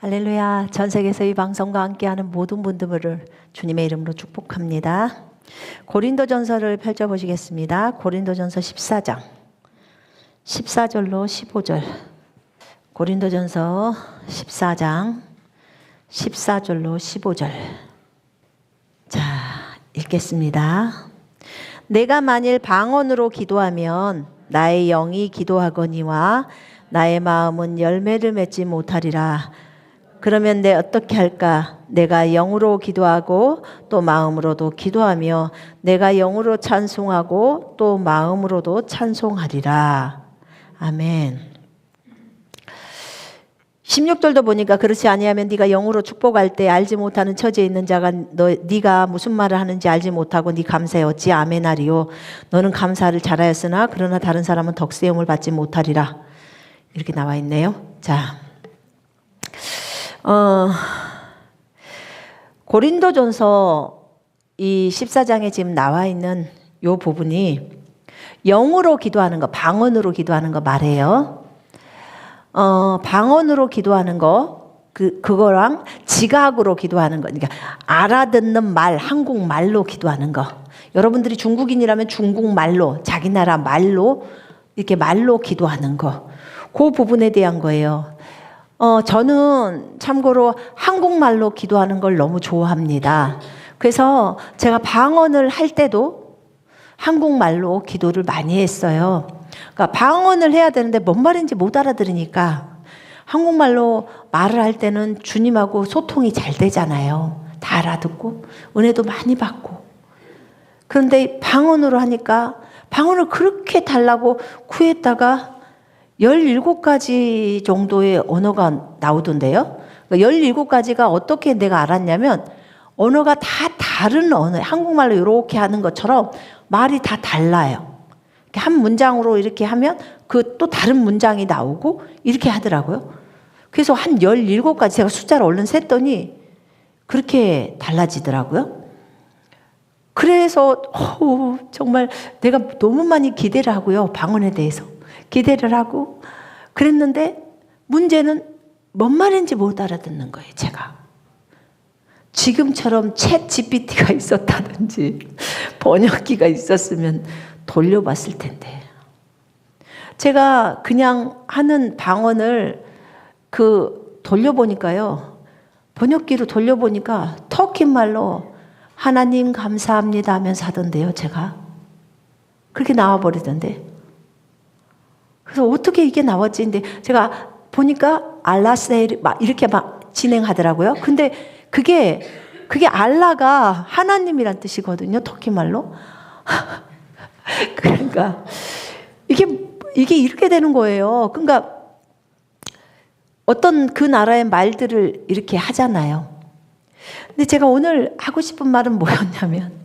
할렐루야. 전 세계에서 이 방송과 함께하는 모든 분들을 주님의 이름으로 축복합니다. 고린도전서를 펼쳐보시겠습니다. 고린도전서 14장 14절로 15절. 고린도전서 14장 14절로 15절. 자, 읽겠습니다. 내가 만일 방언으로 기도하면 나의 영이 기도하거니와 나의 마음은 열매를 맺지 못하리라. 그러면 내 어떻게 할까? 내가 영으로 기도하고 또 마음으로도 기도하며 내가 영으로 찬송하고 또 마음으로도 찬송하리라. 아멘. 16절도 보니까 그렇지 아니하면 네가 영으로 축복할 때 알지 못하는 처지에 있는 자가 네가 무슨 말을 하는지 알지 못하고 네 감사에 어찌 아멘하리요. 너는 감사를 잘하였으나 그러나 다른 사람은 덕세움을 받지 못하리라. 이렇게 나와 있네요. 자, 고린도전서 이 14장에 지금 나와 있는 이 부분이 영으로 기도하는 거, 방언으로 기도하는 거 말해요. 방언으로 기도하는 거, 그거랑 지각으로 기도하는 거, 그러니까 알아듣는 말, 한국말로 기도하는 거. 여러분들이 중국인이라면 중국말로, 자기 나라 말로, 이렇게 말로 기도하는 거. 그 부분에 대한 거예요. 저는 참고로 한국말로 기도하는 걸 너무 좋아합니다. 그래서 제가 방언을 할 때도 한국말로 기도를 많이 했어요. 그러니까 방언을 해야 되는데 뭔 말인지 못 알아들으니까 한국말로 말을 할 때는 주님하고 소통이 잘 되잖아요. 다 알아듣고 은혜도 많이 받고. 그런데 방언으로 하니까 방언을 그렇게 달라고 구했다가 17가지 정도의 언어가 나오던데요. 17가지가 어떻게 내가 알았냐면 언어가 다 다른 언어, 한국말로 이렇게 하는 것처럼 말이 다 달라요. 한 문장으로 이렇게 하면 그 또 다른 문장이 나오고 이렇게 하더라고요. 그래서 한 17가지 제가 숫자를 얼른 셌더니 그렇게 달라지더라고요. 그래서 정말 내가 너무 많이 기대를 하고요. 방언에 대해서. 기대를 하고 그랬는데 문제는 뭔 말인지 못 알아듣는 거예요. 제가 지금처럼 챗 GPT가 있었다든지 번역기가 있었으면 돌려봤을 텐데 제가 그냥 하는 방언을 돌려보니까요. 번역기로 돌려보니까 터키 말로 하나님 감사합니다 하면서 하던데요. 제가 그렇게 나와버리던데 그래서 어떻게 이게 나왔지? 근데 제가 보니까 알라세리 막 이렇게 막 진행하더라고요. 근데 그게 알라가 하나님이란 뜻이거든요. 터키 말로. 그러니까 이게 이렇게 되는 거예요. 그러니까 어떤 그 나라의 말들을 이렇게 하잖아요. 근데 제가 오늘 하고 싶은 말은 뭐였냐면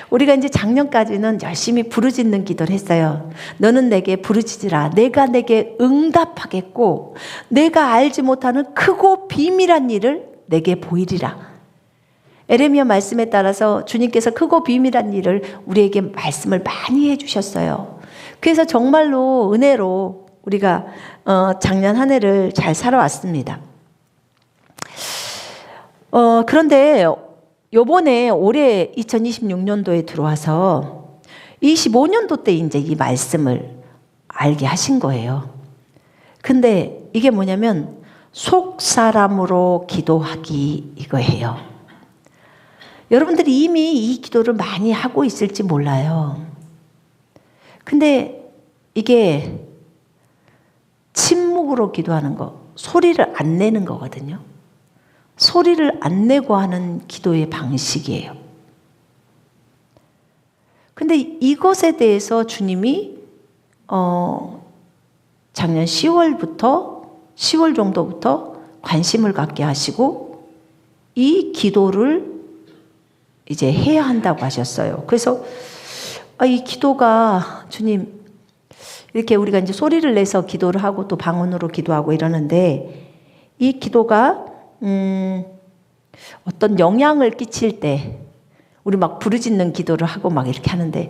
우리가 이제 작년까지는 열심히 부르짖는 기도를 했어요. 너는 내게 부르짖으라. 내가 내게 응답하겠고 내가 알지 못하는 크고 비밀한 일을 내게 보이리라. 에레미야 말씀에 따라서 주님께서 크고 비밀한 일을 우리에게 말씀을 많이 해주셨어요. 그래서 정말로 은혜로 우리가 작년 한 해를 잘 살아왔습니다. 그런데 요번에 올해 2026년도에 들어와서 25년도 때 이제 이 말씀을 알게 하신 거예요. 근데 이게 뭐냐면 속 사람으로 기도하기 이거예요. 여러분들이 이미 이 기도를 많이 하고 있을지 몰라요. 근데 이게 침묵으로 기도하는 거, 소리를 안 내는 거거든요. 소리를 안 내고 하는 기도의 방식이에요. 근데 이것에 대해서 주님이 작년 10월 정도부터 관심을 갖게 하시고 이 기도를 이제 해야 한다고 하셨어요. 그래서 이 기도가 주님 이렇게 우리가 이제 소리를 내서 기도를 하고 또 방언으로 기도하고 이러는데 이 기도가 어떤 영향을 끼칠 때 우리 막 부르짖는 기도를 하고 막 이렇게 하는데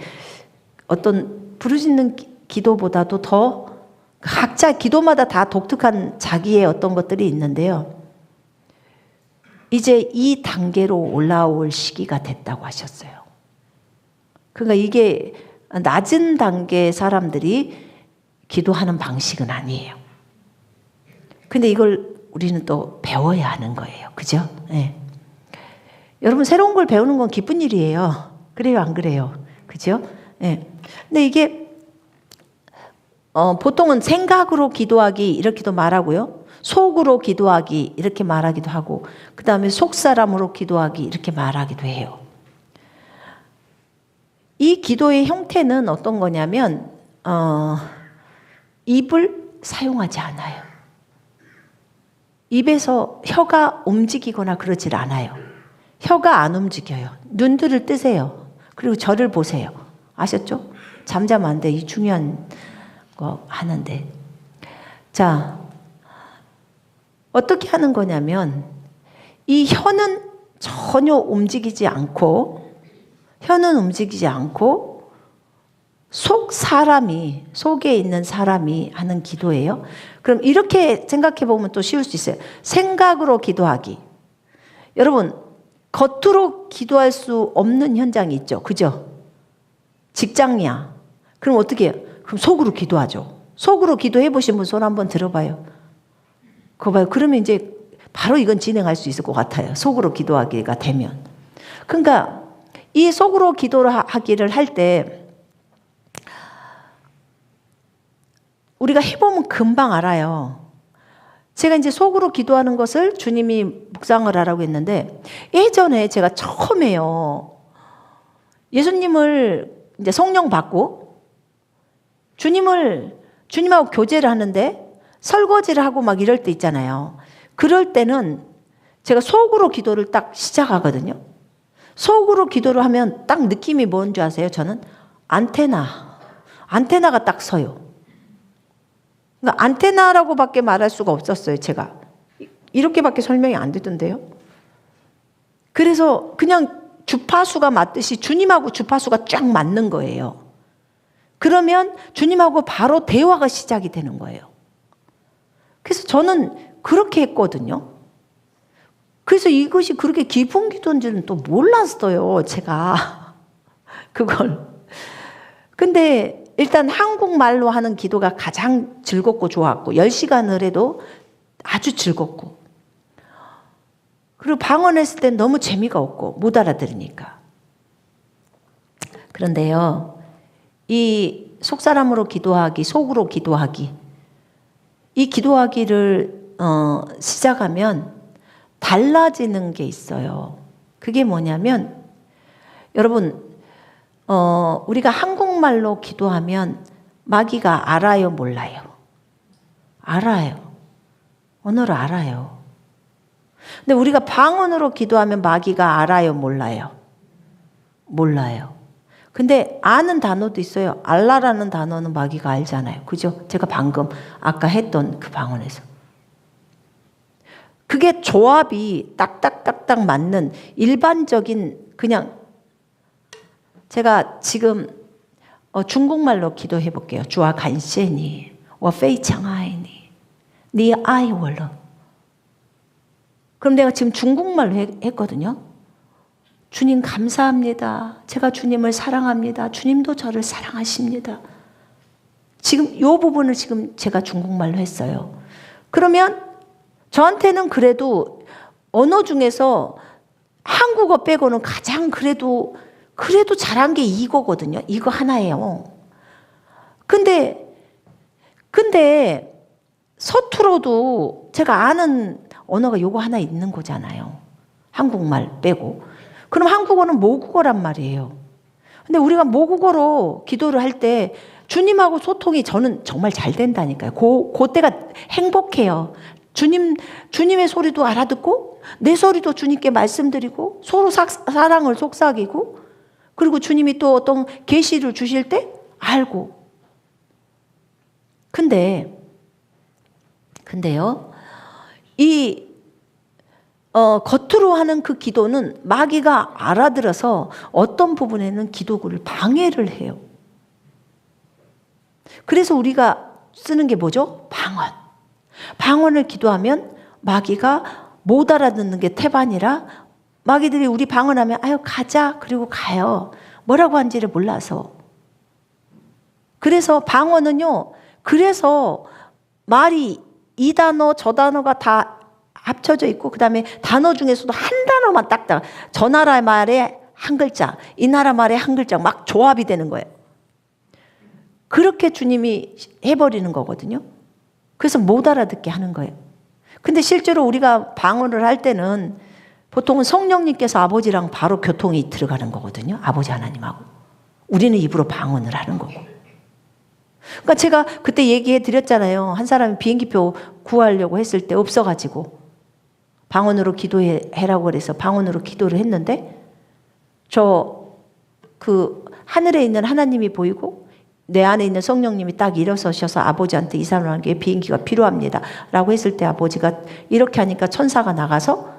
어떤 부르짖는 기도보다도 더 각자 기도마다 다 독특한 자기의 어떤 것들이 있는데요. 이제 이 단계로 올라올 시기가 됐다고 하셨어요. 그러니까 이게 낮은 단계 사람들이 기도하는 방식은 아니에요. 근데 이걸 우리는 또 배워야 하는 거예요. 그죠? 네. 여러분, 새로운 걸 배우는 건 기쁜 일이에요. 그래요, 안 그래요? 그죠? 네. 근데 이게 보통은 생각으로 기도하기 이렇게도 말하고요. 속으로 기도하기 이렇게 말하기도 하고, 그 다음에 속사람으로 기도하기 이렇게 말하기도 해요. 이 기도의 형태는 어떤 거냐면 입을 사용하지 않아요. 입에서 혀가 움직이거나 그러질 않아요. 혀가 안 움직여요. 눈들을 뜨세요. 그리고 저를 보세요. 아셨죠? 잠자면 안 돼. 이 중요한 거 하는데. 자, 어떻게 하는 거냐면 이 혀는 전혀 움직이지 않고 속에 있는 사람이 하는 기도예요. 그럼 이렇게 생각해 보면 또 쉬울 수 있어요. 생각으로 기도하기. 여러분, 겉으로 기도할 수 없는 현장이 있죠. 그죠? 직장이야. 그럼 어떻게 해요? 그럼 속으로 기도하죠. 속으로 기도해 보신 분 손 한번 들어봐요. 그거 봐요. 그러면 이제 바로 이건 진행할 수 있을 것 같아요. 속으로 기도하기가 되면. 그러니까 이 속으로 기도를 하기를 할 때 우리가 해보면 금방 알아요. 제가 이제 속으로 기도하는 것을 주님이 묵상을 하라고 했는데, 예전에 제가 처음에요, 예수님을 이제 성령 받고 주님하고 교제를 하는데 설거지를 하고 막 이럴 때 있잖아요. 그럴 때는 제가 속으로 기도를 딱 시작하거든요. 속으로 기도를 하면 딱 느낌이 뭔지 아세요? 저는 안테나가 딱 서요. 그러니까 안테나라고밖에 말할 수가 없었어요. 제가 이렇게밖에 설명이 안 되던데요. 그래서 그냥 주파수가 맞듯이 주님하고 주파수가 쫙 맞는 거예요. 그러면 주님하고 바로 대화가 시작이 되는 거예요. 그래서 저는 그렇게 했거든요. 그래서 이것이 그렇게 깊은 기도인지는 또 몰랐어요, 제가. 그걸. 근데 일단 한국말로 하는 기도가 가장 즐겁고 좋았고, 10시간을 해도 아주 즐겁고, 그리고 방언했을 땐 너무 재미가 없고 못 알아들으니까. 그런데요, 이 속사람으로 기도하기, 속으로 기도하기, 이 기도하기를 시작하면 달라지는 게 있어요. 그게 뭐냐면, 여러분, 우리가 한국말로 기도하면 마귀가 알아요, 몰라요? 알아요. 언어를 알아요. 근데 우리가 방언으로 기도하면 마귀가 알아요, 몰라요? 몰라요. 근데 아는 단어도 있어요. 알라라는 단어는 마귀가 알잖아요. 그죠? 제가 방금 아까 했던 그 방언에서. 그게 조합이 딱딱딱딱 맞는 일반적인, 그냥 제가 지금 중국말로 기도해 볼게요. 주와 간세니, 我非常爱你, 你爱我了. 그럼 내가 지금 중국말로 했거든요. 주님 감사합니다. 제가 주님을 사랑합니다. 주님도 저를 사랑하십니다. 지금 이 부분을 지금 제가 중국말로 했어요. 그러면 저한테는 그래도 언어 중에서 한국어 빼고는 가장 그래도 잘한 게 이거거든요. 이거 하나예요. 근데 서투러도 제가 아는 언어가 요거 하나 있는 거잖아요. 한국말 빼고. 그럼 한국어는 모국어란 말이에요. 근데 우리가 모국어로 기도를 할 때 주님하고 소통이 저는 정말 잘 된다니까요. 그때가 행복해요. 주님의 소리도 알아듣고 내 소리도 주님께 말씀드리고 서로 사랑을 속삭이고, 그리고 주님이 또 어떤 계시를 주실 때 알고. 근데요, 이 겉으로 하는 그 기도는 마귀가 알아들어서 어떤 부분에는 기도를 방해를 해요. 그래서 우리가 쓰는 게 뭐죠? 방언을 기도하면 마귀가 못 알아듣는 게 태반이라 마귀들이 우리 방언하면 아유 가자 그리고 가요. 뭐라고 한지를 몰라서. 그래서 방언은요. 그래서 말이 이 단어 저 단어가 다 합쳐져 있고 그 다음에 단어 중에서도 한 단어만 딱딱 저 나라 말에 한 글자 이 나라 말에 한 글자 막 조합이 되는 거예요. 그렇게 주님이 해버리는 거거든요. 그래서 못 알아듣게 하는 거예요. 근데 실제로 우리가 방언을 할 때는 보통은 성령님께서 아버지랑 바로 교통이 들어가는 거거든요. 아버지 하나님하고. 우리는 입으로 방언을 하는 거고. 그러니까 제가 그때 얘기해 드렸잖아요. 한 사람이 비행기표 구하려고 했을 때 없어가지고 방언으로 기도해라고 그래서 방언으로 기도를 했는데 그 하늘에 있는 하나님이 보이고 내 안에 있는 성령님이 딱 일어서셔서 아버지한테 이 사람에게 비행기가 필요합니다 라고 했을 때 아버지가 이렇게 하니까 천사가 나가서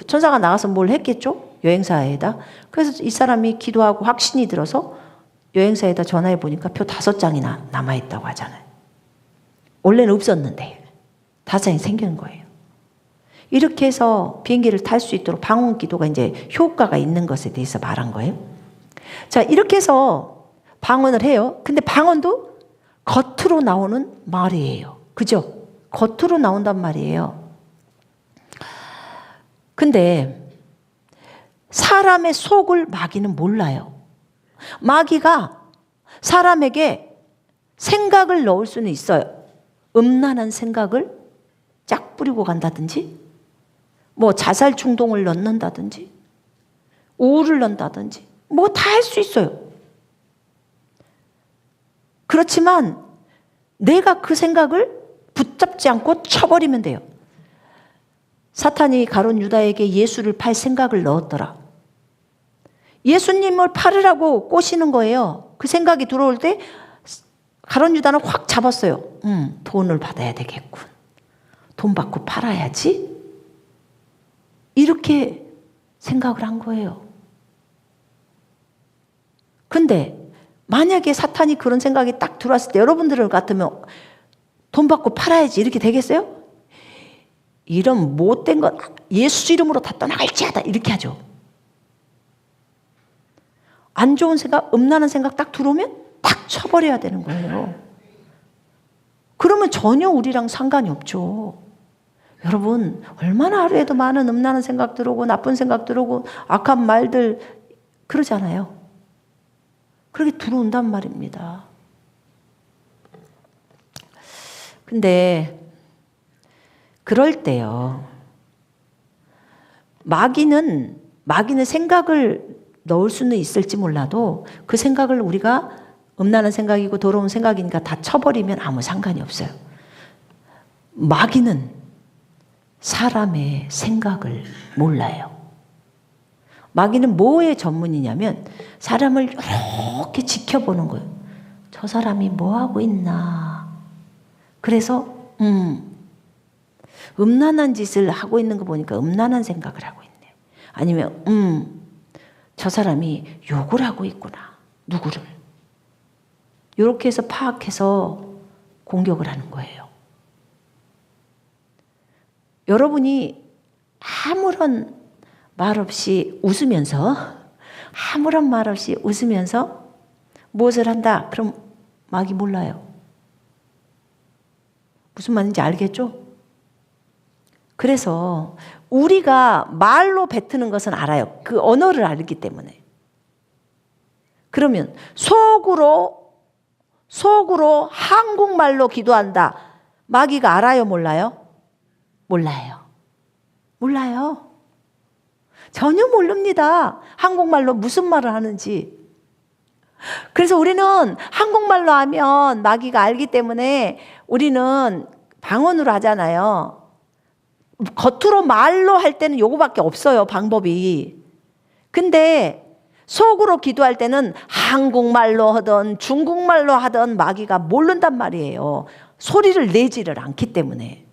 천사가 나가서 뭘 했겠죠? 여행사에다. 그래서 이 사람이 기도하고 확신이 들어서 여행사에다 전화해 보니까 표 5장이나 남아있다고 하잖아요. 원래는 없었는데 5장이 생기는 거예요. 이렇게 해서 비행기를 탈 수 있도록 방언 기도가 이제 효과가 있는 것에 대해서 말한 거예요. 자, 이렇게 해서 방언을 해요. 근데 방언도 겉으로 나오는 말이에요. 그죠? 겉으로 나온단 말이에요. 근데 사람의 속을 마귀는 몰라요. 마귀가 사람에게 생각을 넣을 수는 있어요. 음란한 생각을 짝 뿌리고 간다든지 뭐 자살 충동을 넣는다든지 우울을 넣는다든지 뭐 다 할 수 있어요. 그렇지만 내가 그 생각을 붙잡지 않고 쳐버리면 돼요. 사탄이 가룟 유다에게 예수를 팔 생각을 넣었더라. 예수님을 팔으라고 꼬시는 거예요. 그 생각이 들어올 때 가룟 유다는 확 잡았어요. 돈을 받아야 되겠군. 돈 받고 팔아야지. 이렇게 생각을 한 거예요. 근데 만약에 사탄이 그런 생각이 딱 들어왔을 때 여러분들 같으면 돈 받고 팔아야지 이렇게 되겠어요? 이런 못된 것 예수 이름으로 다 떠나갈지어다 이렇게 하죠. 안 좋은 생각, 음란한 생각 딱 들어오면 딱 쳐버려야 되는 거예요. 그러면 전혀 우리랑 상관이 없죠. 여러분 얼마나 하루에도 많은 음란한 생각 들어오고 나쁜 생각 들어오고 악한 말들 그러잖아요. 그렇게 들어온단 말입니다. 근데 그럴 때요. 마귀는 생각을 넣을 수는 있을지 몰라도 그 생각을 우리가 음란한 생각이고 더러운 생각이니까 다 쳐버리면 아무 상관이 없어요. 마귀는 사람의 생각을 몰라요. 마귀는 뭐의 전문이냐면 사람을 이렇게 지켜보는 거예요. 저 사람이 뭐 하고 있나. 그래서 음란한 짓을 하고 있는 거 보니까 음란한 생각을 하고 있네. 아니면 저 사람이 욕을 하고 있구나. 누구를. 이렇게 해서 파악해서 공격을 하는 거예요. 여러분이 아무런 말 없이 웃으면서 아무런 말 없이 웃으면서 무엇을 한다? 그럼 마귀 몰라요. 무슨 말인지 알겠죠? 그래서 우리가 말로 뱉는 것은 알아요. 그 언어를 알기 때문에. 그러면 속으로 한국말로 기도한다. 마귀가 알아요? 몰라요? 몰라요. 전혀 모릅니다. 한국말로 무슨 말을 하는지. 그래서 우리는 한국말로 하면 마귀가 알기 때문에 우리는 방언으로 하잖아요. 겉으로 말로 할 때는 요거밖에 없어요. 방법이. 근데 속으로 기도할 때는 한국말로 하든 중국말로 하든 마귀가 모른단 말이에요. 소리를 내지를 않기 때문에.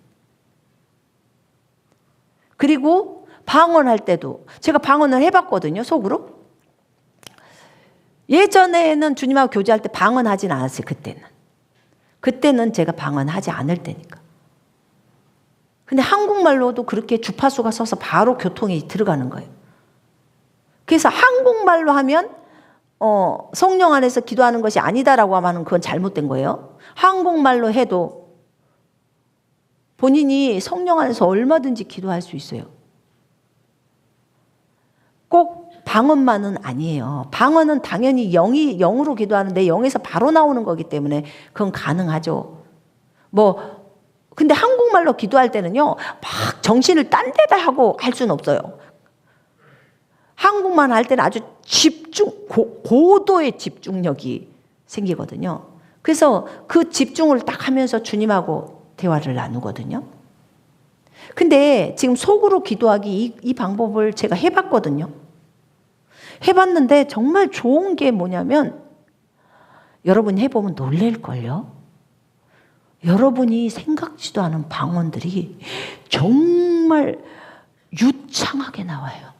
그리고 방언할 때도 제가 방언을 해봤거든요. 속으로. 예전에는 주님하고 교제할 때 방언하진 않았어요. 그때는 제가 방언하지 않을 때니까. 근데 한국말로도 그렇게 주파수가 서서 바로 교통이 들어가는 거예요. 그래서 한국말로 하면 성령 안에서 기도하는 것이 아니다라고 하면 그건 잘못된 거예요. 한국말로 해도 본인이 성령 안에서 얼마든지 기도할 수 있어요. 꼭 방언만은 아니에요. 방언은 당연히 영으로 기도하는데 영에서 바로 나오는 거기 때문에 그건 가능하죠. 근데 한국말로 기도할 때는요, 막 정신을 딴 데다 하고 할 수는 없어요. 한국말 할 때는 아주 고도의 집중력이 생기거든요. 그래서 그 집중을 딱 하면서 주님하고 대화를 나누거든요. 근데 지금 속으로 기도하기 이 방법을 제가 해봤거든요. 해봤는데 정말 좋은 게 뭐냐면 여러분 해보면 놀랄걸요. 여러분이 생각지도 않은 방언들이 정말 유창하게 나와요.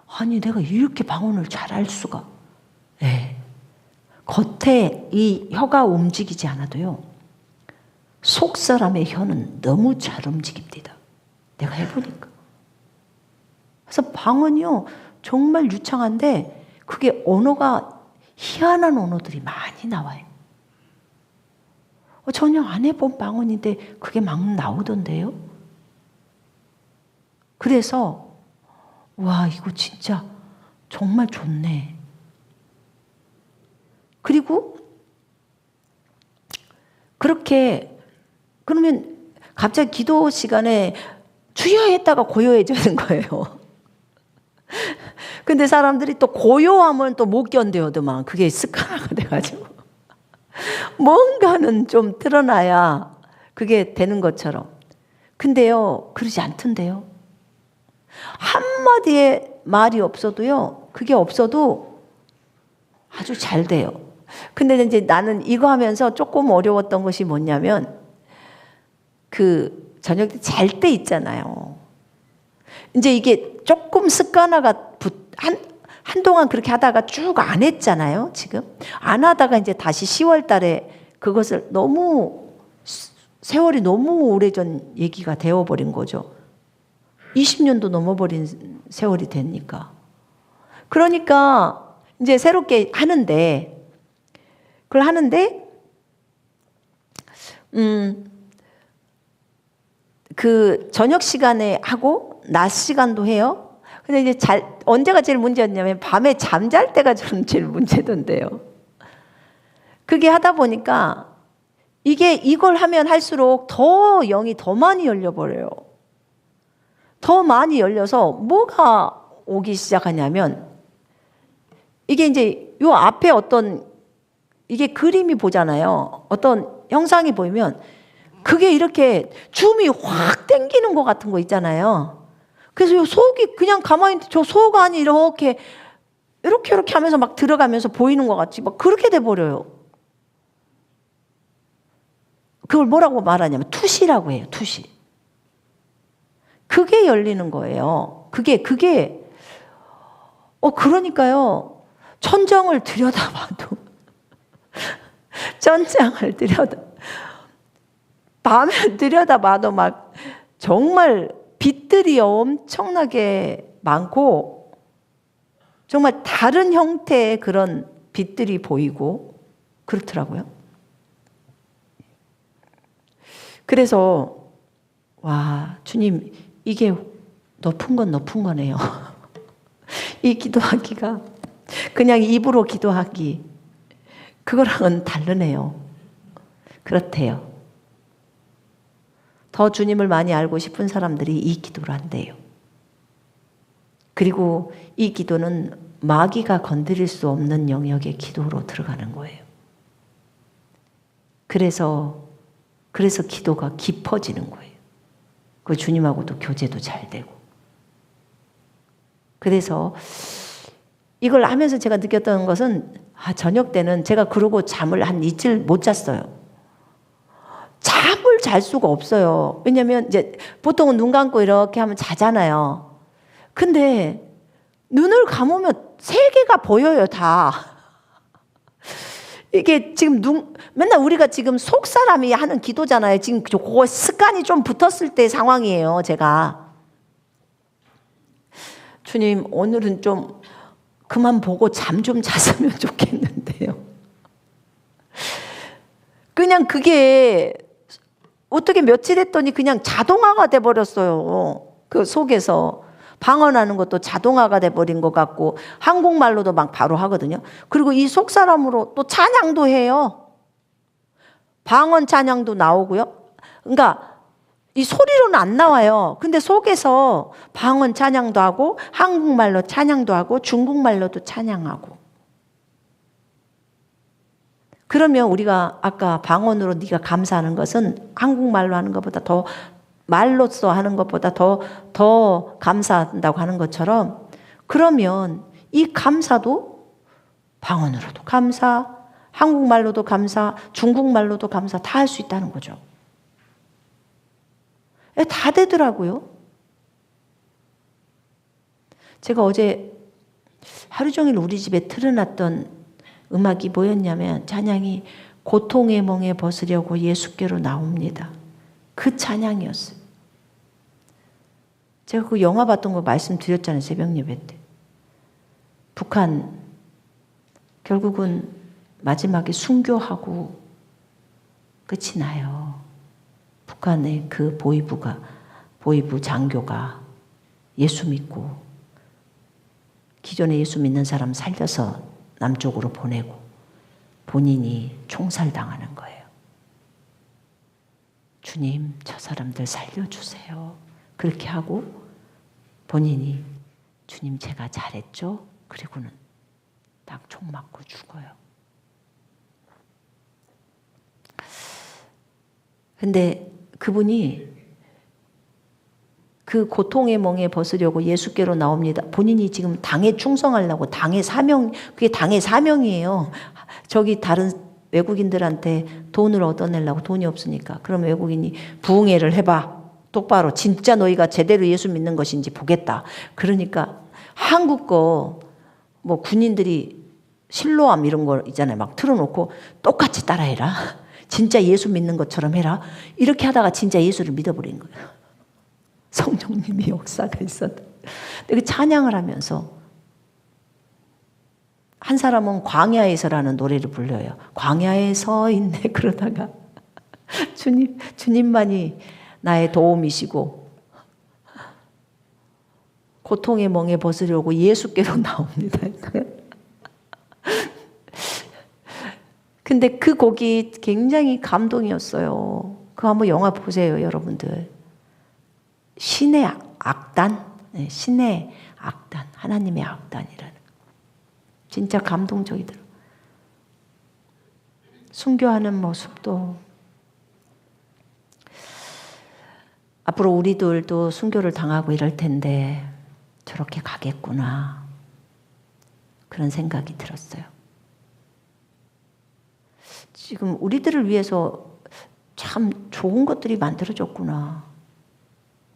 아니 내가 이렇게 방언을 잘할 수가. 네. 겉에 이 혀가 움직이지 않아도요, 속 사람의 혀는 너무 잘 움직입니다. 내가 해보니까. 그래서 방언이요 정말 유창한데 그게 언어가 희한한 언어들이 많이 나와요. 전혀 안 해본 방언인데 그게 막 나오던데요. 그래서 와 이거 진짜 정말 좋네. 그리고 그렇게 그러면 갑자기 기도 시간에 주여 했다가 고요해지는 거예요. 근데 사람들이 또 고요함을 또 못 견뎌요더만. 그게 습관화가 돼가지고 뭔가는 좀 드러나야 그게 되는 것처럼. 근데요 그러지 않던데요. 한마디의 말이 없어도요, 그게 없어도 아주 잘 돼요. 근데 이제 나는 이거 하면서 조금 어려웠던 것이 뭐냐면 그 저녁 때 잘 때 있잖아요. 이제 이게 조금 습관화가 한동안 그렇게 하다가 쭉 안 했잖아요. 지금 안 하다가 이제 다시 10월 달에 그것을 세월이 너무 오래전 얘기가 되어버린 거죠. 20년도 넘어버린 세월이 되니까. 그러니까 이제 새롭게 하는데, 그걸 하는데 그 저녁 시간에 하고 낮 시간도 해요. 근데 이제 언제가 제일 문제였냐면 밤에 잠잘 때가 저는 제일 문제던데요. 그게 하다 보니까 이걸 하면 할수록 더 영이 더 많이 열려버려요. 더 많이 열려서 뭐가 오기 시작하냐면 이게 이제 요 앞에 이게 그림이 보잖아요. 어떤 형상이 보이면 그게 이렇게 줌이 확 당기는 것 같은 거 있잖아요. 그래서 요 속이 그냥 가만히 저 속 안이 이렇게 하면서 막 들어가면서 보이는 것 같이 막 그렇게 돼버려요. 그걸 뭐라고 말하냐면 투시라고 해요. 투시. 그게 열리는 거예요. 그러니까요. 천정을 들여다봐도 밤에 들여다봐도 막 정말 빛들이 엄청나게 많고 정말 다른 형태의 그런 빛들이 보이고 그렇더라고요. 그래서 와 주님 이게 높은 건 높은 거네요. 이 기도하기가 그냥 입으로 기도하기 그거랑은 다르네요. 그렇대요. 더 주님을 많이 알고 싶은 사람들이 이 기도를 한대요. 그리고 이 기도는 마귀가 건드릴 수 없는 영역의 기도로 들어가는 거예요. 그래서 기도가 깊어지는 거예요. 그 주님하고도 교제도 잘 되고. 그래서 이걸 하면서 제가 느꼈던 것은 저녁 때는 제가 그러고 잠을 한 이틀 못 잤어요. 잠을 잘 수가 없어요. 왜냐면 이제 보통은 눈 감고 이렇게 하면 자잖아요. 근데 눈을 감으면 세계가 보여요, 다. 이게 지금 맨날 우리가 지금 속 사람이 하는 기도잖아요. 지금 그거 습관이 좀 붙었을 때 상황이에요. 제가 주님 오늘은 좀 그만 보고 잠 좀 잤으면 좋겠는데요. 그냥 그게 어떻게 며칠 했더니 그냥 자동화가 돼버렸어요. 그 속에서 방언하는 것도 자동화가 돼버린 것 같고 한국말로도 막 바로 하거든요. 그리고 이 속 사람으로 또 찬양도 해요. 방언 찬양도 나오고요. 그러니까 이 소리로는 안 나와요. 근데 속에서 방언 찬양도 하고 한국말로 찬양도 하고 중국말로도 찬양하고. 그러면 우리가 아까 방언으로 네가 감사하는 것은 한국말로 하는 것보다 더 말로써 하는 것보다 더 감사한다고 하는 것처럼, 그러면 이 감사도 방언으로도 감사, 한국말로도 감사, 중국말로도 감사 다 할 수 있다는 거죠. 다 되더라고요. 제가 어제 하루 종일 우리 집에 틀어놨던 음악이 뭐였냐면 찬양이 고통의 멍에 벗으려고 예수께로 나옵니다. 그 찬양이었어요. 제가 그 영화 봤던 거 말씀드렸잖아요. 새벽 예배 때. 북한 결국은 마지막에 순교하고 끝이 나요. 북한의 그 보위부 장교가 예수 믿고 기존에 예수 믿는 사람 살려서 남쪽으로 보내고 본인이 총살당하는 거예요. 주님, 저 사람들 살려주세요. 그렇게 하고 본인이 주님 제가 잘했죠? 그리고는 딱 총 맞고 죽어요. 근데 그분이 그 고통의 멍에 벗으려고 예수께로 나옵니다. 본인이 지금 당에 충성하려고 당의 사명, 그게 당의 사명이에요. 저기 다른 외국인들한테 돈을 얻어내려고 돈이 없으니까. 그럼 외국인이 부흥회를 해봐. 똑바로 진짜 너희가 제대로 예수 믿는 것인지 보겠다. 그러니까 한국 거 뭐 군인들이 실로암 이런 거 있잖아요. 막 틀어놓고 똑같이 따라해라. 진짜 예수 믿는 것처럼 해라. 이렇게 하다가 진짜 예수를 믿어버린 거예요. 성령님의 역사가 있었다. 그 찬양을 하면서 한 사람은 광야에서라는 노래를 불러요. 광야에 서 있네. 그러다가 주님만이 나의 도움이시고 고통의 멍에 벗으려고 예수께로 나옵니다. 근데 그 곡이 굉장히 감동이었어요. 그거 한번 영화 보세요, 여러분들. 신의 악단, 신의 악단, 하나님의 악단이라는. 진짜 감동적이더라고요. 순교하는 모습도. 앞으로 우리들도 순교를 당하고 이럴 텐데 저렇게 가겠구나. 그런 생각이 들었어요. 지금 우리들을 위해서 참 좋은 것들이 만들어졌구나.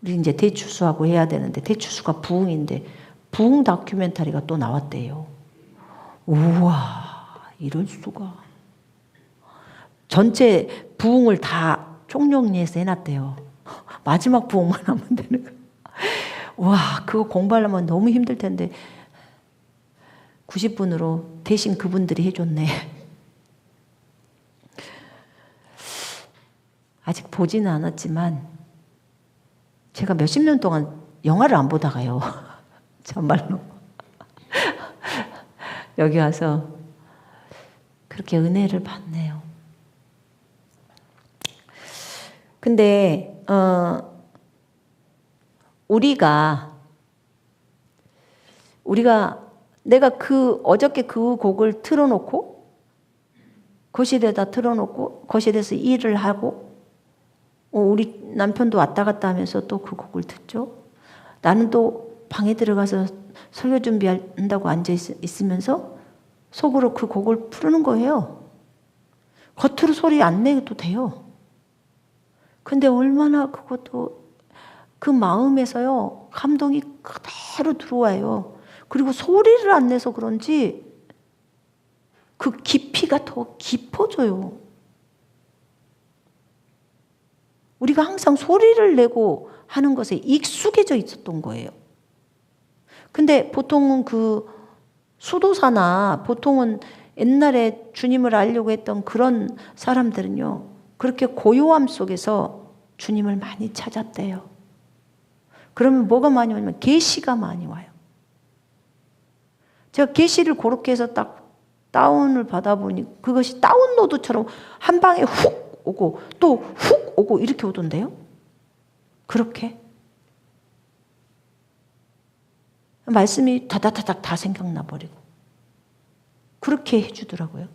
우리 이제 대추수하고 해야 되는데 대추수가 부흥인데 부흥 다큐멘터리가 또 나왔대요. 우와, 이럴 수가. 전체 부흥을 다 총정리해서 해놨대요. 마지막 부흥만 하면 되는 거예요. 와, 그거 공부하려면 너무 힘들 텐데 90분으로 대신 그분들이 해줬네. 아직 보지는 않았지만 제가 몇십 년 동안 영화를 안 보다가요. 정말로. 여기 와서 그렇게 은혜를 받네요. 근데 우리가 내가 어저께 그 곡을 틀어놓고 거실에다 틀어놓고 거실에서 일을 하고 우리 남편도 왔다 갔다 하면서 또 그 곡을 듣죠. 나는 또 방에 들어가서 설교 준비한다고 앉아 있으면서 속으로 그 곡을 부르는 거예요. 겉으로 소리 안 내도 돼요. 근데 얼마나 그것도 그 마음에서요 감동이 그대로 들어와요. 그리고 소리를 안 내서 그런지 그 깊이가 더 깊어져요. 우리가 항상 소리를 내고 하는 것에 익숙해져 있었던 거예요. 근데 보통은 그 수도사나 보통은 옛날에 주님을 알려고 했던 그런 사람들은요, 그렇게 고요함 속에서 주님을 많이 찾았대요. 그러면 뭐가 많이 오냐면 계시가 많이 와요. 제가 계시를 그렇게 해서 딱 다운을 받아보니 그것이 다운로드처럼 한 방에 훅 오고 또 훅 오고 이렇게 오던데요. 그렇게 말씀이 다다다닥 다 생각나 버리고 그렇게 해주더라고요.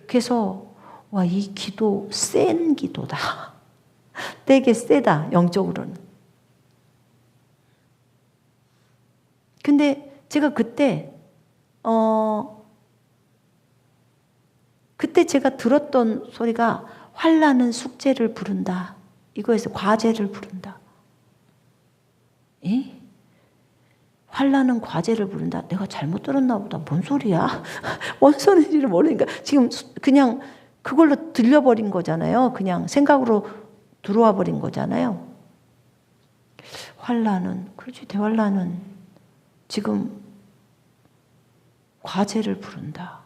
그래서 와, 이 기도 센 기도다. 되게 세다, 영적으로는. 근데 제가 그때 제가 들었던 소리가 환난은 숙제를 부른다. 이거에서 과제를 부른다. 에? 환난은 과제를 부른다. 내가 잘못 들었나 보다. 뭔 소리야? 뭔 소리인지를 모르니까 지금 그냥 그걸로 들려버린 거잖아요. 그냥 생각으로 들어와 버린 거잖아요. 환난은, 그렇지, 대환난은 지금 과제를 부른다.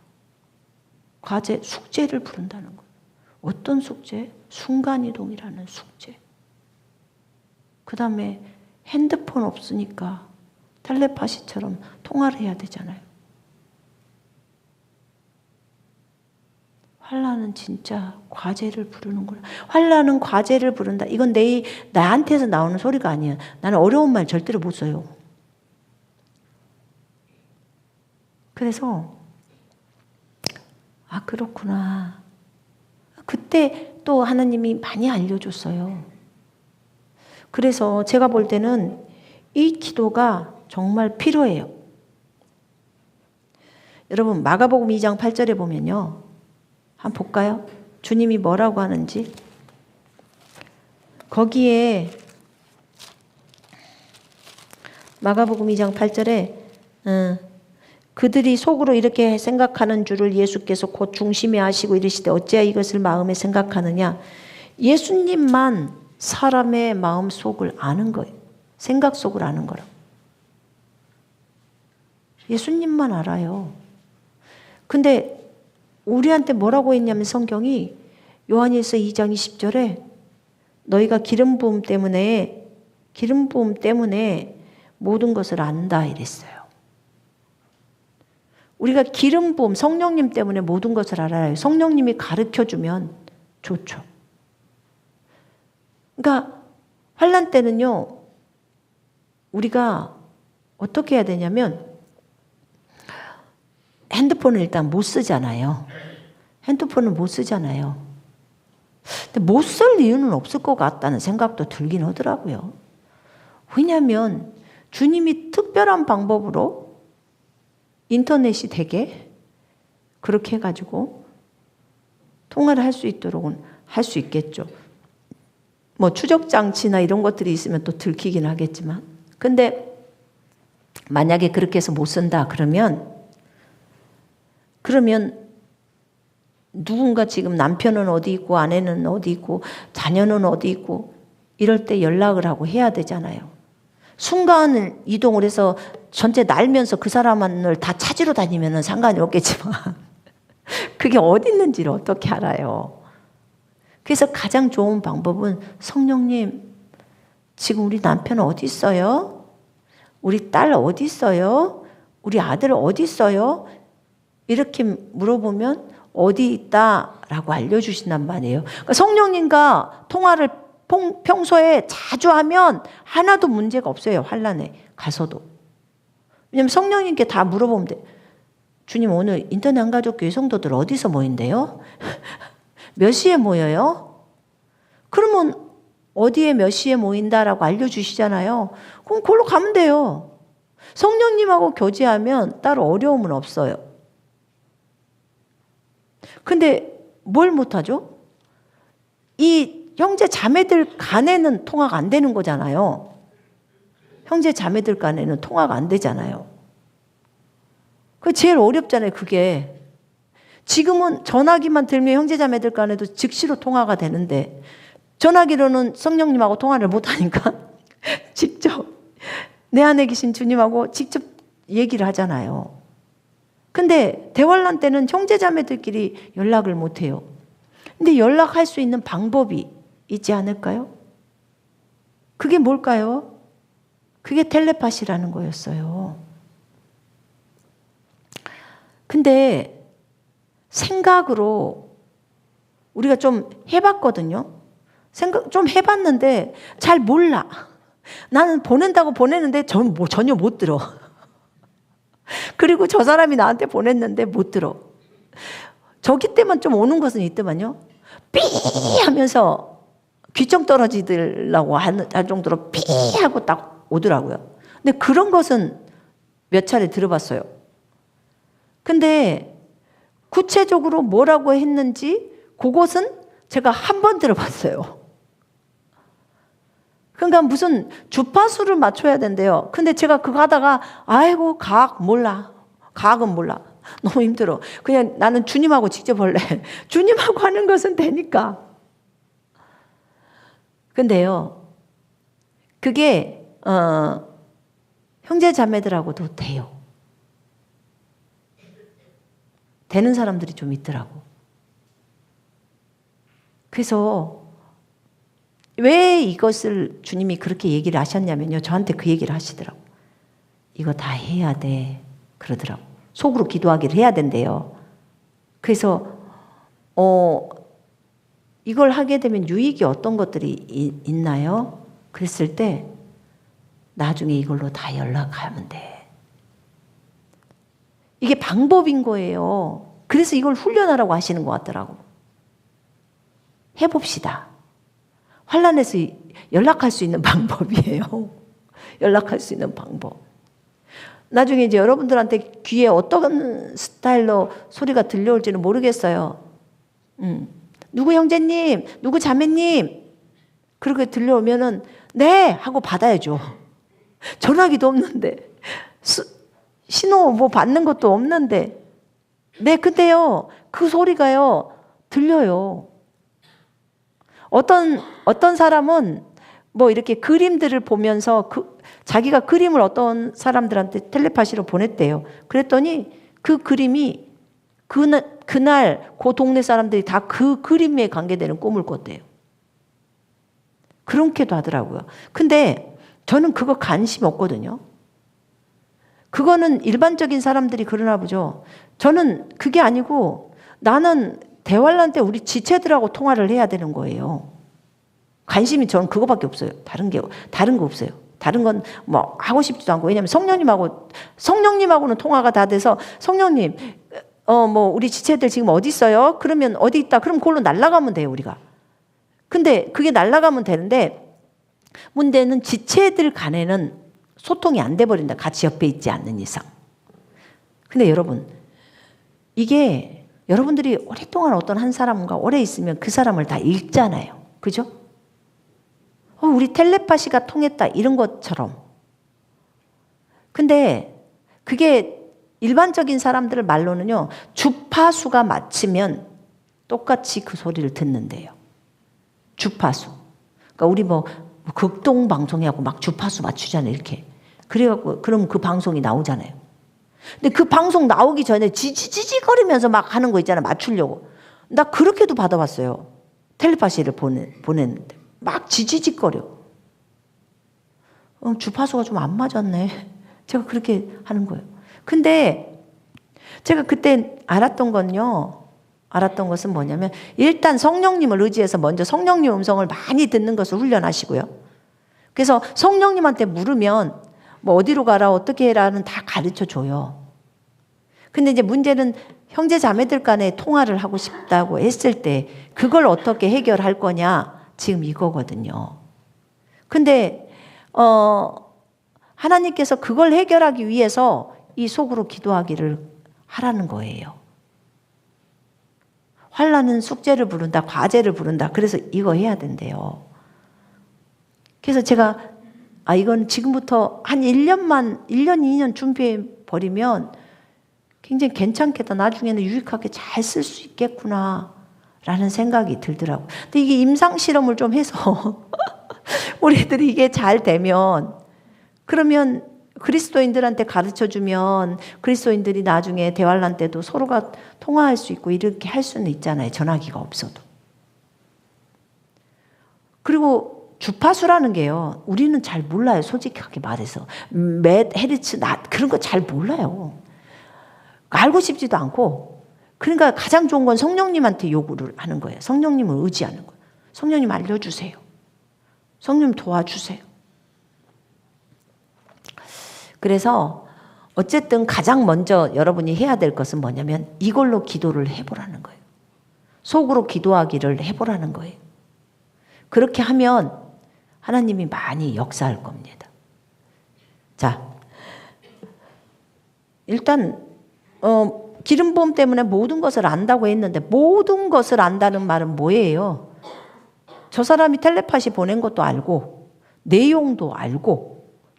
과제, 숙제를 부른다는 거예요. 어떤 숙제? 순간이동이라는 숙제. 그 다음에 핸드폰 없으니까 텔레파시처럼 통화를 해야 되잖아요. 환난은 진짜 과제를 부르는 거야. 환난은 과제를 부른다. 이건 나한테서 나오는 소리가 아니에요. 나는 어려운 말 절대로 못 써요. 그래서 아, 그렇구나. 그때 또 하나님이 많이 알려줬어요. 그래서 제가 볼 때는 이 기도가 정말 필요해요. 여러분, 마가복음 2장 8절에 보면요. 한번 볼까요? 주님이 뭐라고 하는지. 거기에 마가복음 2장 8절에 그들이 속으로 이렇게 생각하는 줄을 예수께서 곧 중심에 아시고 이르시되 어찌하여 이것을 마음에 생각하느냐. 예수님만 사람의 마음 속을 아는 거예요. 생각 속을 아는 거라고. 예수님만 알아요. 근데 우리한테 뭐라고 했냐면 성경이 요한일서 2장 20절에 너희가 기름 부음 때문에 모든 것을 안다 이랬어요. 우리가 기름 부음, 성령님 때문에 모든 것을 알아요. 성령님이 가르쳐주면 좋죠. 그러니까 환난 때는요, 우리가 어떻게 해야 되냐면 핸드폰을 일단 못 쓰잖아요. 핸드폰을 못 쓰잖아요. 근데 못 쓸 이유는 없을 것 같다는 생각도 들긴 하더라고요. 왜냐하면 주님이 특별한 방법으로 인터넷이 되게 그렇게 해가지고 통화를 할 수 있도록은 할 수 있겠죠. 뭐 추적장치나 이런 것들이 있으면 또 들키긴 하겠지만. 근데 만약에 그렇게 해서 못 쓴다 그러면 누군가 지금 남편은 어디 있고 아내는 어디 있고 자녀는 어디 있고 이럴 때 연락을 하고 해야 되잖아요. 순간을 이동을 해서 전체 날면서 그 사람을 다 찾으러 다니면 상관이 없겠지만 그게 어디 있는지를 어떻게 알아요. 그래서 가장 좋은 방법은 성령님, 지금 우리 남편 어디 있어요? 우리 딸 어디 있어요? 우리 아들 어디 있어요? 이렇게 물어보면 어디 있다라고 알려주신단 말이에요. 그러니까 성령님과 통화를 평소에 자주 하면 하나도 문제가 없어요. 환난에 가서도. 왜냐하면 성령님께 다 물어보면 돼. 주님, 오늘 인터넷 한가족교회 성도들 어디서 모인대요? 몇 시에 모여요? 그러면 어디에 몇 시에 모인다라고 알려주시잖아요. 그럼 그걸로 가면 돼요. 성령님하고 교제하면 따로 어려움은 없어요. 근데 뭘 못하죠? 이 형제 자매들 간에는 통화가 안 되는 거잖아요. 형제 자매들 간에는 통화가 안 되잖아요. 그게 제일 어렵잖아요, 그게. 지금은 전화기만 들면 형제자매들 간에도 즉시로 통화가 되는데 전화기로는 성령님하고 통화를 못하니까 직접 내 안에 계신 주님하고 직접 얘기를 하잖아요. 근데 대환란 때는 형제자매들끼리 연락을 못해요. 근데 연락할 수 있는 방법이 있지 않을까요? 그게 뭘까요? 그게 텔레파시라는 거였어요. 근데 생각으로 우리가 좀 해봤거든요. 생각 좀 해봤는데 잘 몰라. 나는 보낸다고 보내는데 전혀 못 들어. 그리고 저 사람이 나한테 보냈는데 못 들어. 저기 때만 좀 오는 것은 있더만요. 삐 하면서 귀청 떨어지려고 할 정도로 삐 하고 딱 오더라고요. 근데 그런 것은 몇 차례 들어봤어요. 근데 구체적으로 뭐라고 했는지 그것은 제가 한 번 들어봤어요. 그러니까 무슨 주파수를 맞춰야 된대요. 근데 제가 그거 하다가 아이고 과학 몰라. 과학은 몰라. 너무 힘들어. 그냥 나는 주님하고 직접 할래. 주님하고 하는 것은 되니까. 근데요. 그게 형제 자매들하고도 돼요. 되는 사람들이 좀 있더라고. 그래서 왜 이것을 주님이 그렇게 얘기를 하셨냐면요. 저한테 그 얘기를 하시더라고. 이거 다 해야 돼. 그러더라고. 속으로 기도하기를 해야 된대요. 그래서 이걸 하게 되면 유익이 어떤 것들이 있나요? 그랬을 때 나중에 이걸로 다 연락하면 돼. 이게 방법인 거예요. 그래서 이걸 훈련하라고 하시는 것 같더라고. 해봅시다. 환난에서 연락할 수 있는 방법이에요. 연락할 수 있는 방법. 나중에 이제 여러분들한테 귀에 어떤 스타일로 소리가 들려올지는 모르겠어요. 누구 형제님, 누구 자매님, 그렇게 들려오면은 네 하고 받아야죠. 전화기도 없는데, 신호 뭐 받는 것도 없는데, 네 근데요 그 소리가요 들려요. 어떤 사람은 뭐 이렇게 그림들을 보면서 자기가 그림을 어떤 사람들한테 텔레파시로 보냈대요. 그랬더니 그 그림이 그날 그 동네 사람들이 다 그 그림에 관계되는 꿈을 꿨대요. 그렇게도 하더라고요. 근데 저는 그거 관심 없거든요. 그거는 일반적인 사람들이 그러나 보죠. 저는 그게 아니고 나는 대환란 때 우리 지체들하고 통화를 해야 되는 거예요. 관심이 저는 그거밖에 없어요. 다른 거 없어요. 다른 건 뭐 하고 싶지도 않고. 왜냐면 성령님하고는 통화가 다 돼서 성령님, 뭐 우리 지체들 지금 어디 있어요? 그러면 어디 있다. 그럼 그걸로 날아가면 돼요, 우리가. 근데 그게 날아가면 되는데 문제는 지체들 간에는 소통이 안 돼 버린다. 같이 옆에 있지 않는 이상. 근데 여러분, 이게 여러분들이 오랫동안 어떤 한 사람과 오래 있으면 그 사람을 다 읽잖아요. 그죠? 우리 텔레파시가 통했다 이런 것처럼. 근데 그게 일반적인 사람들 말로는요. 주파수가 맞추면 똑같이 그 소리를 듣는데요. 주파수. 그러니까 우리 뭐 극동 방송하고 막 주파수 맞추잖아요. 이렇게. 그래갖고 그럼 그 방송이 나오잖아요. 근데 그 방송 나오기 전에 지지거리면서 막 하는 거 있잖아요. 맞추려고. 나 그렇게도 받아봤어요. 텔레파시를 보냈는데. 막 지지직거려. 주파수가 좀 안 맞았네. 제가 그렇게 하는 거예요. 근데 제가 그때 알았던 것은 뭐냐면 일단 성령님을 의지해서 먼저 성령님 음성을 많이 듣는 것을 훈련하시고요. 그래서 성령님한테 물으면 뭐 어디로 가라 어떻게 해라는 다 가르쳐 줘요. 근데 이제 문제는 형제 자매들 간에 통화를 하고 싶다고 했을 때 그걸 어떻게 해결할 거냐 지금 이거거든요. 근데 하나님께서 그걸 해결하기 위해서 이 속으로 기도하기를 하라는 거예요. 환난은 숙제를 부른다, 과제를 부른다. 그래서 이거 해야 된대요. 그래서 제가 이건 지금부터 한 1년, 2년 준비해 버리면 굉장히 괜찮겠다. 나중에는 유익하게 잘 쓸 수 있겠구나 라는 생각이 들더라고요. 근데 이게 임상 실험을 좀 해서 우리들이 이게 잘 되면, 그러면 그리스도인들한테 가르쳐주면 그리스도인들이 나중에 대환란 때도 서로가 통화할 수 있고 이렇게 할 수는 있잖아요. 전화기가 없어도. 그리고 주파수라는 게요, 우리는 잘 몰라요. 솔직하게 말해서 몇 헤르츠 그런 거 잘 몰라요. 알고 싶지도 않고. 그러니까 가장 좋은 건 성령님한테 요구를 하는 거예요. 성령님을 의지하는 거예요. 성령님 알려주세요. 성령님 도와주세요. 그래서 어쨌든 가장 먼저 여러분이 해야 될 것은 뭐냐면 이걸로 기도를 해보라는 거예요. 속으로 기도하기를 해보라는 거예요. 그렇게 하면 하나님이 많이 역사할 겁니다. 자, 일단 기름 부음 때문에 모든 것을 안다고 했는데, 모든 것을 안다는 말은 뭐예요? 저 사람이 텔레파시 보낸 것도 알고 내용도 알고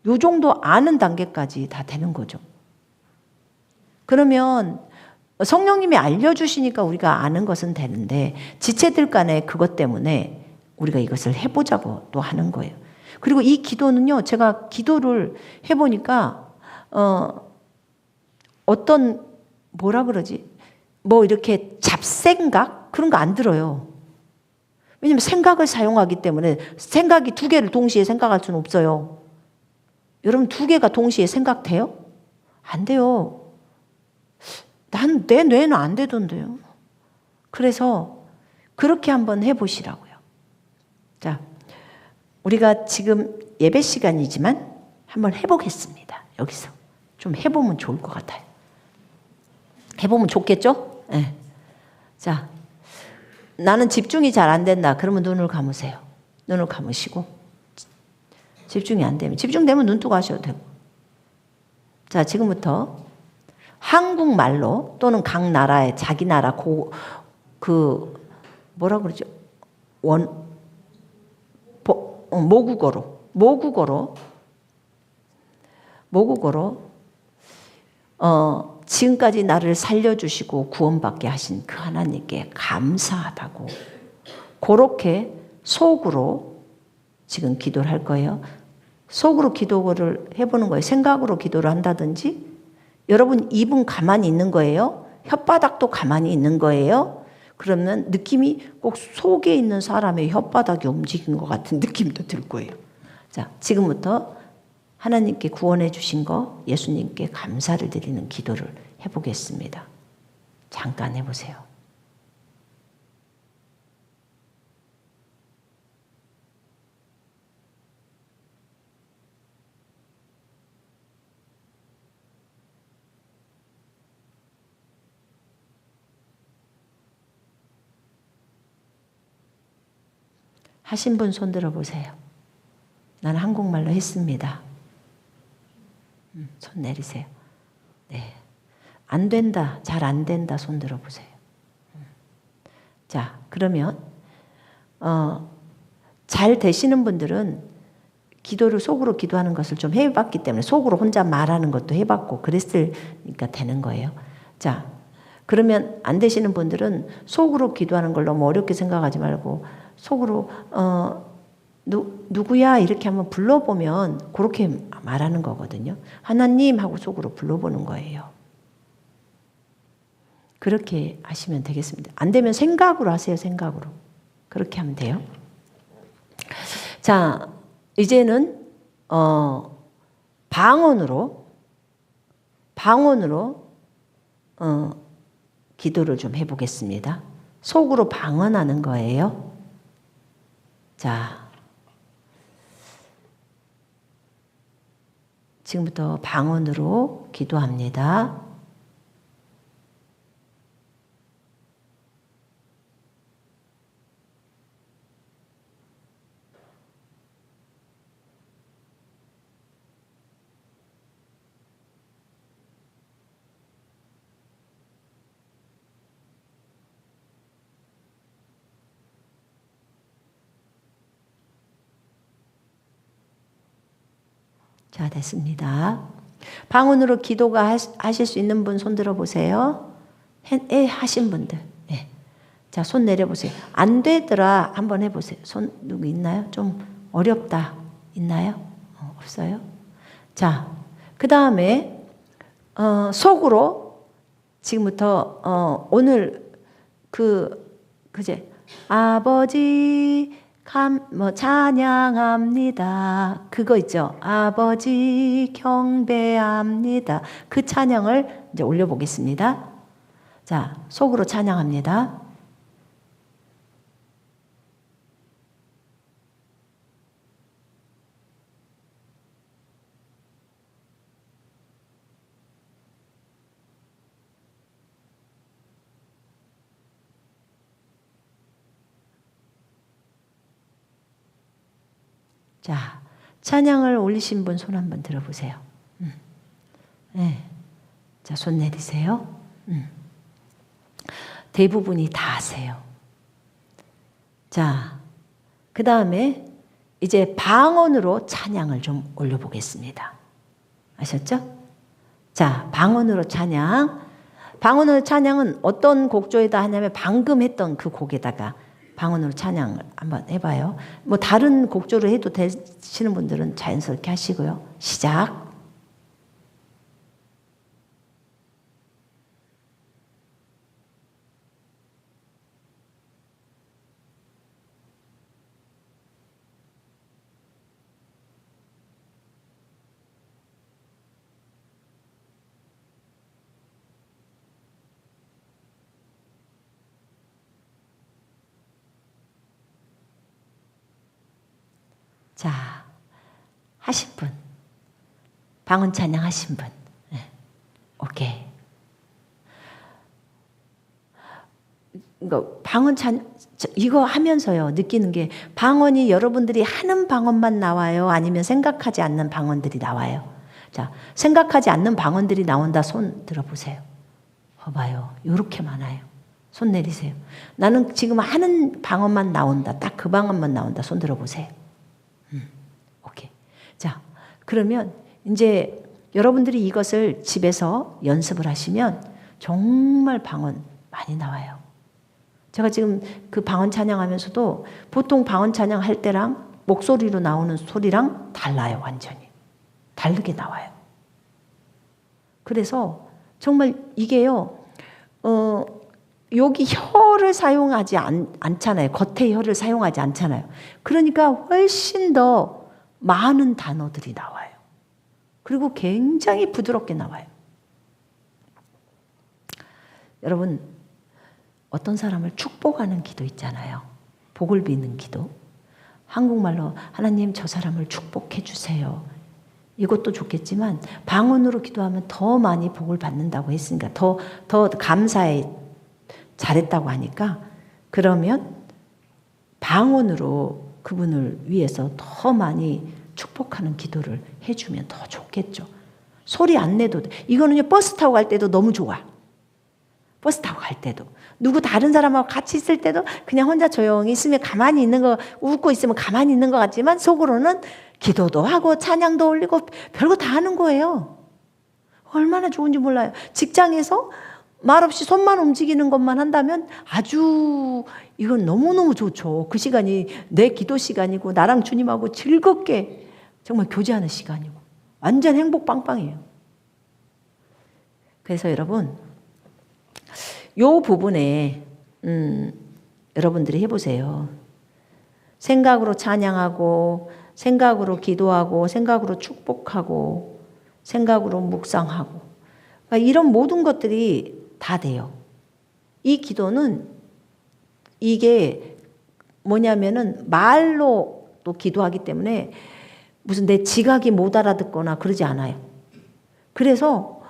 요 정도 아는 단계까지 다 되는 거죠. 그러면 성령님이 알려주시니까 우리가 아는 것은 되는데, 지체들 간에 그것 때문에 우리가 이것을 해보자고 또 하는 거예요. 그리고 이 기도는요, 제가 기도를 해보니까 어떤 뭐라 그러지? 뭐 이렇게 잡생각? 그런 거 안 들어요. 왜냐면 생각을 사용하기 때문에. 생각이 두 개를 동시에 생각할 수는 없어요. 여러분 두 개가 동시에 생각돼요? 안 돼요. 내 뇌는 안 되던데요. 그래서 그렇게 한번 해보시라고요. 자, 우리가 지금 예배 시간이지만 한번 해보겠습니다. 여기서 좀 해보면 좋을 것 같아요. 해보면 좋겠죠? 네. 자, 나는 집중이 잘 안 된다. 그러면 눈을 감으세요. 눈을 감으시고, 집중이 안 되면, 집중되면 눈 뜨고 하셔도 되고. 자, 지금부터 한국말로 또는 각 나라의 자기 나라 뭐라 그러죠? 모국어로 지금까지 나를 살려주시고 구원받게 하신 그 하나님께 감사하다고, 그렇게 속으로 지금 기도를 할 거예요. 속으로 기도를 해보는 거예요. 생각으로 기도를 한다든지, 여러분 입은 가만히 있는 거예요. 혓바닥도 가만히 있는 거예요. 그러면 느낌이 꼭 속에 있는 사람의 혓바닥이 움직인 것 같은 느낌도 들 거예요. 자, 지금부터 하나님께 구원해 주신 거, 예수님께 감사를 드리는 기도를 해보겠습니다. 잠깐 해보세요. 하신 분 손 들어보세요. 나는 한국말로 했습니다. 손 내리세요. 네. 안 된다, 잘 안 된다 손 들어보세요. 자, 그러면 잘 되시는 분들은 기도를 속으로 기도하는 것을 좀 해봤기 때문에, 속으로 혼자 말하는 것도 해봤고 그랬으니까 되는 거예요. 자, 그러면 안 되시는 분들은 속으로 기도하는 걸 너무 어렵게 생각하지 말고 속으로 누구야 이렇게 한번 불러보면 그렇게 말하는 거거든요. 하나님 하고 속으로 불러보는 거예요. 그렇게 하시면 되겠습니다. 안 되면 생각으로 하세요. 생각으로. 그렇게 하면 돼요. 자, 이제는 방언으로 기도를 좀 해보겠습니다. 속으로 방언하는 거예요. 자, 지금부터 방언으로 기도합니다. 자, 됐습니다. 방언으로 기도가 하실 수 있는 분 손 들어보세요. 하신 분들. 네. 자, 손 내려보세요. 안 되더라 한번 해보세요. 손 누구 있나요? 좀 어렵다 있나요? 없어요? 자, 그 다음에 속으로 지금부터 오늘 그제 아버지 찬양합니다. 그거 있죠. 아버지 경배합니다. 그 찬양을 이제 올려보겠습니다. 자, 속으로 찬양합니다. 자, 찬양을 올리신 분 손 한번 들어보세요. 네. 자, 손 내리세요. 대부분이 다 하세요. 자, 그 다음에 이제 방언으로 찬양을 좀 올려보겠습니다. 아셨죠? 자, 방언으로 찬양. 방언으로 찬양은 어떤 곡조에다 하냐면 방금 했던 그 곡에다가 방언으로 찬양을 한번 해봐요. 뭐 다른 곡조를 해도 되시는 분들은 자연스럽게 하시고요. 시작. 자, 하신 분. 방언 찬양 하신 분. 네. 오케이. 방언 찬양, 이거 하면서요, 느끼는 게 방언이 여러분들이 하는 방언만 나와요? 아니면 생각하지 않는 방언들이 나와요? 자, 생각하지 않는 방언들이 나온다. 손 들어보세요. 봐봐요. 요렇게 많아요. 손 내리세요. 나는 지금 하는 방언만 나온다. 딱 그 방언만 나온다. 손 들어보세요. 오케이. 자, 그러면 이제 여러분들이 이것을 집에서 연습을 하시면 정말 방언 많이 나와요. 제가 지금 그 방언 찬양하면서도 보통 방언 찬양할 때랑 목소리로 나오는 소리랑 달라요. 완전히. 다르게 나와요. 그래서 정말 이게요. 여기 혀를 사용하지 않잖아요. 겉에 혀를 사용하지 않잖아요. 그러니까 훨씬 더 많은 단어들이 나와요. 그리고 굉장히 부드럽게 나와요. 여러분, 어떤 사람을 축복하는 기도 있잖아요. 복을 비는 기도. 한국말로 하나님 저 사람을 축복해 주세요. 이것도 좋겠지만 방언으로 기도하면 더 많이 복을 받는다고 했으니까 더 감사해 잘했다고 하니까 그러면 방언으로 그분을 위해서 더 많이 축복하는 기도를 해주면 더 좋겠죠. 소리 안 내도 돼. 이거는요, 버스 타고 갈 때도 너무 좋아. 버스 타고 갈 때도. 누구 다른 사람하고 같이 있을 때도 그냥 혼자 조용히 있으면 가만히 있는 거, 웃고 있으면 가만히 있는 것 같지만 속으로는 기도도 하고 찬양도 올리고 별거 다 하는 거예요. 얼마나 좋은지 몰라요. 직장에서 말없이 손만 움직이는 것만 한다면 아주 이건 너무너무 좋죠. 그 시간이 내 기도 시간이고 나랑 주님하고 즐겁게 정말 교제하는 시간이고 완전 행복 빵빵해요. 그래서 여러분 요 부분에 여러분들이 해보세요. 생각으로 찬양하고 생각으로 기도하고 생각으로 축복하고 생각으로 묵상하고 그러니까 이런 모든 것들이 다 돼요. 이 기도는 이게 뭐냐면은 말로 또 기도하기 때문에 무슨 내 지각이 못 알아듣거나 그러지 않아요. 그래서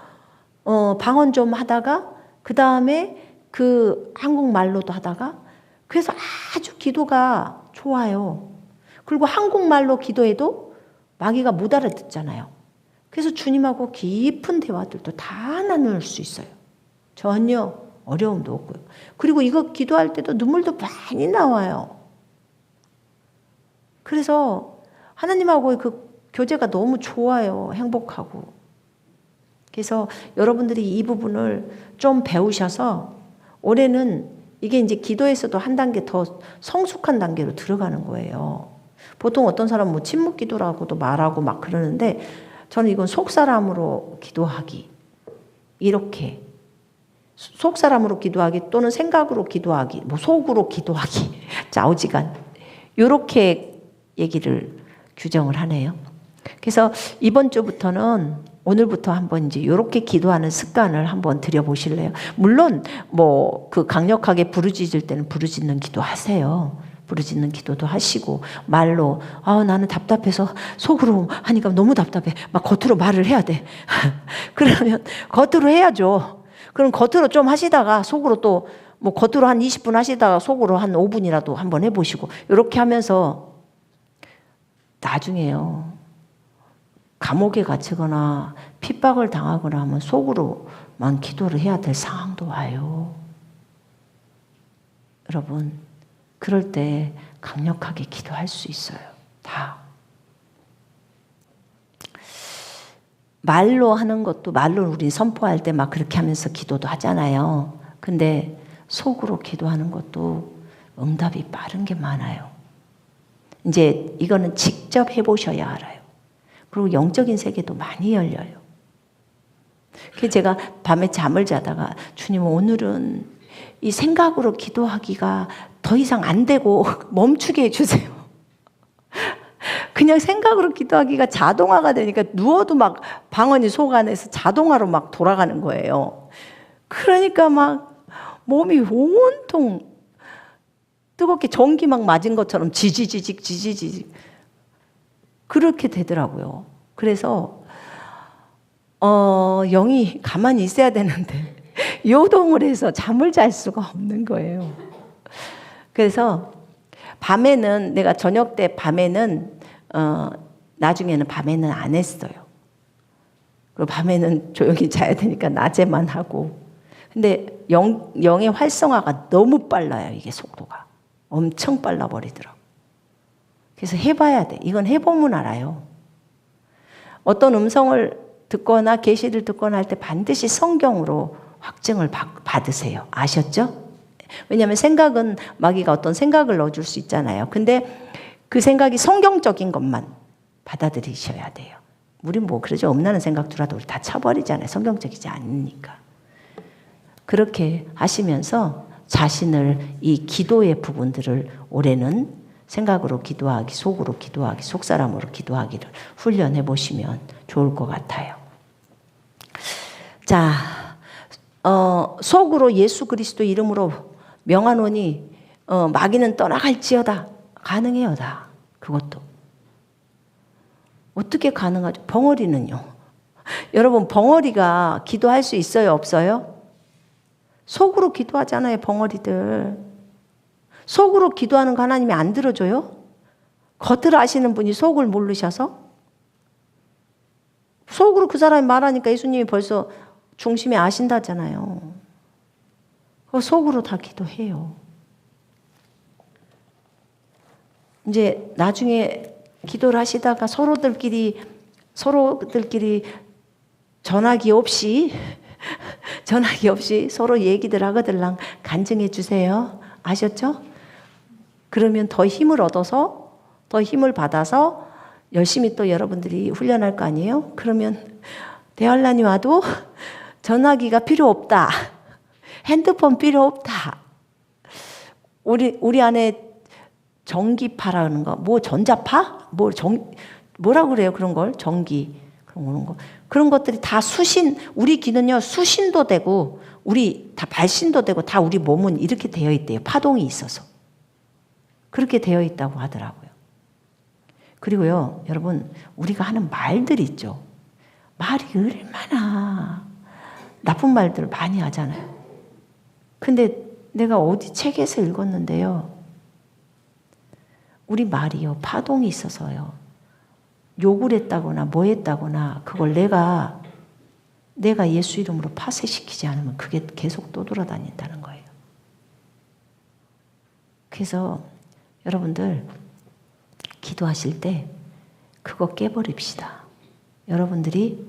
방언 좀 하다가 그 다음에 그 한국말로도 하다가 그래서 아주 기도가 좋아요. 그리고 한국말로 기도해도 마귀가 못 알아듣잖아요. 그래서 주님하고 깊은 대화들도 다 나눌 수 있어요. 전혀 어려움도 없고요. 그리고 이거 기도할 때도 눈물도 많이 나와요. 그래서 하나님하고의 그 교제가 너무 좋아요. 행복하고. 그래서 여러분들이 이 부분을 좀 배우셔서 올해는 이게 이제 기도에서도 한 단계 더 성숙한 단계로 들어가는 거예요. 보통 어떤 사람은 뭐 침묵 기도라고도 말하고 막 그러는데 저는 이건 속 사람으로 기도하기. 이렇게. 속 사람으로 기도하기 또는 생각으로 기도하기, 뭐 속으로 기도하기. 좌우지간. 이렇게 얘기를 규정을 하네요. 그래서 이번 주부터는 오늘부터 한번 이제 이렇게 기도하는 습관을 한번 들여보실래요? 물론 뭐 그 강력하게 부르짖을 때는 부르짖는 기도 하세요. 부르짖는 기도도 하시고 말로 나는 답답해서 속으로 하니까 너무 답답해. 막 겉으로 말을 해야 돼. 그러면 겉으로 해야죠. 그럼 겉으로 좀 하시다가 속으로 또 뭐 겉으로 한 20분 하시다가 속으로 한 5분이라도 한번 해보시고 이렇게 하면서 나중에요. 감옥에 갇히거나 핍박을 당하거나 하면 속으로만 기도를 해야 될 상황도 와요. 여러분, 그럴 때 강력하게 기도할 수 있어요. 다. 말로 하는 것도 말로 우리 선포할 때 막 그렇게 하면서 기도도 하잖아요. 근데 속으로 기도하는 것도 응답이 빠른 게 많아요. 이제 이거는 직접 해보셔야 알아요. 그리고 영적인 세계도 많이 열려요. 그래서 제가 밤에 잠을 자다가 주님 오늘은 이 생각으로 기도하기가 더 이상 안 되고 멈추게 해주세요. 그냥 생각으로 기도하기가 자동화가 되니까 누워도 막 방언이 속 안에서 자동화로 막 돌아가는 거예요. 그러니까 막 몸이 온통 뜨겁게 전기 막 맞은 것처럼 지지직 그렇게 되더라고요. 그래서 영이 가만히 있어야 되는데 요동을 해서 잠을 잘 수가 없는 거예요. 그래서 밤에는 내가 저녁 때 밤에는 나중에는 밤에는 안 했어요. 그리고 밤에는 조용히 자야 되니까 낮에만 하고. 근데 영의 활성화가 너무 빨라요. 이게 속도가. 엄청 빨라 버리더라고. 그래서 해봐야 돼. 이건 해보면 알아요. 어떤 음성을 듣거나 계시를 듣거나 할 때 반드시 성경으로 확증을 받으세요. 아셨죠? 왜냐하면 생각은 마귀가 어떤 생각을 넣어줄 수 있잖아요. 근데 그 생각이 성경적인 것만 받아들이셔야 돼요. 우린 뭐 그러죠. 엄나는 생각 들어도 우리 다 쳐버리잖아요. 성경적이지 않으니까. 그렇게 하시면서 자신을 이 기도의 부분들을 올해는 생각으로 기도하기, 속으로 기도하기, 속사람으로 기도하기를 훈련해 보시면 좋을 것 같아요. 자, 속으로 예수 그리스도 이름으로 명하노니 마귀는 떠나갈지어다. 가능해요, 다. 그것도. 어떻게 가능하죠? 벙어리는요. 여러분, 벙어리가 기도할 수 있어요, 없어요? 속으로 기도하잖아요, 벙어리들. 속으로 기도하는 거 하나님이 안 들어줘요? 겉으로 아시는 분이 속을 모르셔서? 속으로 그 사람이 말하니까 예수님이 벌써 중심에 아신다잖아요. 속으로 다 기도해요. 이제 나중에 기도를 하시다가 서로들끼리 전화기 없이 서로 얘기들 하거들랑 간증해 주세요. 아셨죠? 그러면 더 힘을 얻어서 더 힘을 받아서 열심히 또 여러분들이 훈련할 거 아니에요? 그러면 대환란이 와도 전화기가 필요 없다. 핸드폰 필요 없다. 우리 안에 전기파라는 거, 뭐 전자파? 뭐라고 그래요? 그런 걸? 전기. 그런 거. 그런 것들이 다 우리 귀는요, 수신도 되고, 우리 다 발신도 되고, 다 우리 몸은 이렇게 되어 있대요. 파동이 있어서. 그렇게 되어 있다고 하더라고요. 그리고요, 여러분, 우리가 하는 말들 있죠. 말이 얼마나 나쁜 말들을 많이 하잖아요. 근데 내가 어디 책에서 읽었는데요. 우리 말이요, 파동이 있어서요. 욕을 했다거나 뭐 했다거나 그걸 내가 예수 이름으로 파쇄시키지 않으면 그게 계속 떠돌아다닌다는 거예요. 그래서 여러분들 기도하실 때 그거 깨버립시다. 여러분들이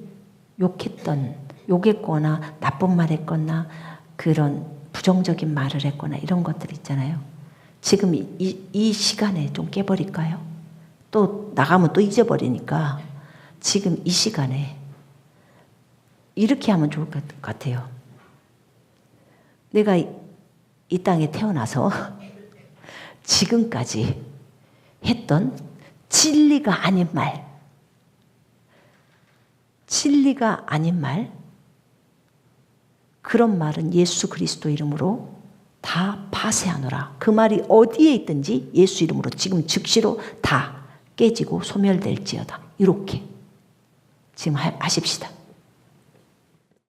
욕했던 욕했거나 나쁜 말 했거나 그런 부정적인 말을 했거나 이런 것들 있잖아요. 지금 이 시간에 좀 깨버릴까요? 또 나가면 또 잊어버리니까 지금 이 시간에 이렇게 하면 좋을 것 같아요. 내가 이 땅에 태어나서 지금까지 했던 진리가 아닌 말, 진리가 아닌 말, 그런 말은 예수 그리스도 이름으로 다 파쇄하노라. 그 말이 어디에 있든지 예수 이름으로 지금 즉시로 다 깨지고 소멸될지어다. 이렇게 지금 하십시다.